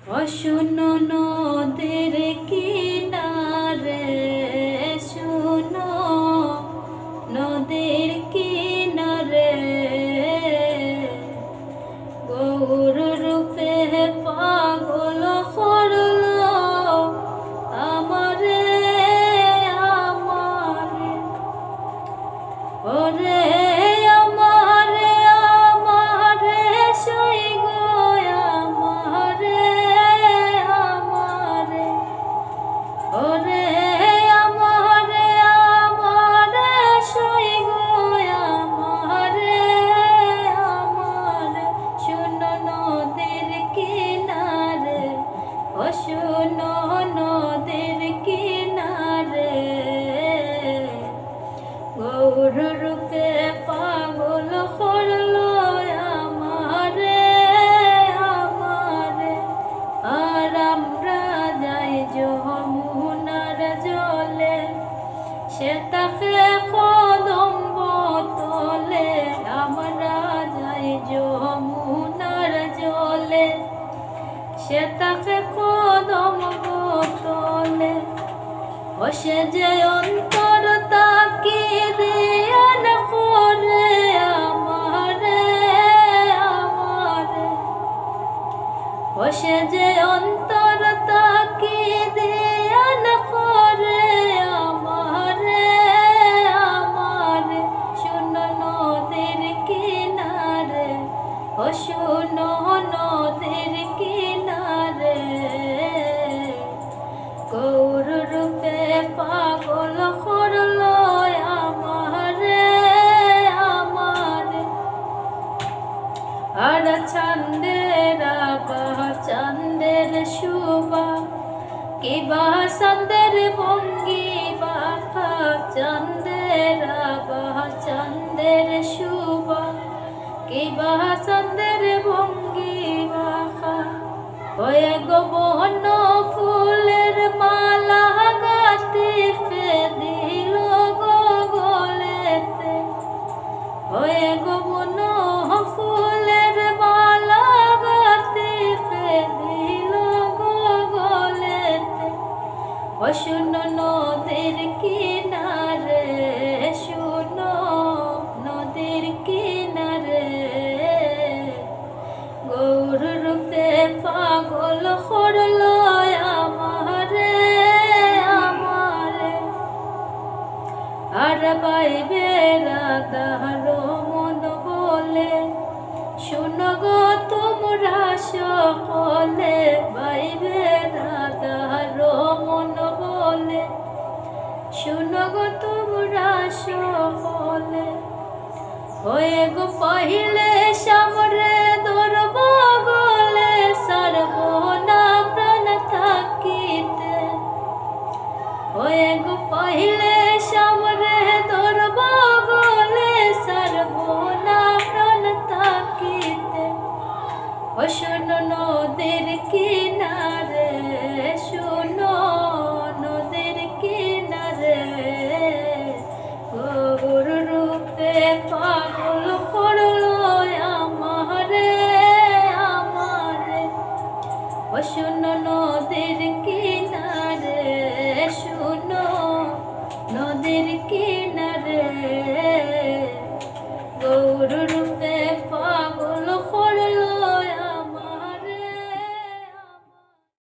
অশুনো নদের কিনারে, শুনো নদের কিনারে, গৌর রূপে পাগল করলো আমারে আমারে, ওরে আমারে আমারে সই গো আমারে আমারে, ওরে আমারে আমারে সই গো আমারে আমারে, শুনো নদের কিনারে, ও শুনো নদের কিনারে, গৌর রূপে পাগল করলো আমারে আমারে। আর আমরা যাই যমুনার জলে, সে তাকে কদম্ব তলে, আমরা যাই যমুনার জলে, সে তাকে কদম্ব তলে, ও সে যে অন্তর তাকি দিয়ান করে আমারে আমারে, ও সে যে অন্তর তাকি দিয়ান করে আমারে আমারে, শুনো নদের কিনারে, ও শুনো নদের কিনারে, গৌর রূপে পাগল করলো আমারে আমারে। আর চাঁদের আভা চাঁদের শোভা, কিবা চাঁদের ভঙ্গি বাঁকা, চাঁদের আভা চাঁদের শোভা, কিবা চাঁদের ভঙ্গি বাঁকা, হয়ে গো বন ফুলের মালা গাঁথিতে দিল গো গলেতে, হয়ে গো বন ফুলের মালা গাঁথিতে দিল গো গলেতে, ও শুনো নদের কিনারে, শুনো নদের কিনারে, গৌর রূপে পাগল করলো আমারে আমারে। আর বাইবে রাধার মন বলে, শুনো গো তোমরা সকলে, বাইবে রাধার মন বলে, শুনো গো তোমরা সকলে, হয়ে গো পাহিলে সামরে ধরব গলে, সারব না প্রাণ থাকিতে, হয়ে গো পাহিলে সামরে ধরব গলে, সারব না প্রাণ থাকিতে, ও শুনো নদের কিনারে, শুনো নদের কিনারে, গৌর রূপে পাগল করলো আমারে আমারে, ও শুনো নদের কিনারে, শুনো নদের কিনারে, গৌর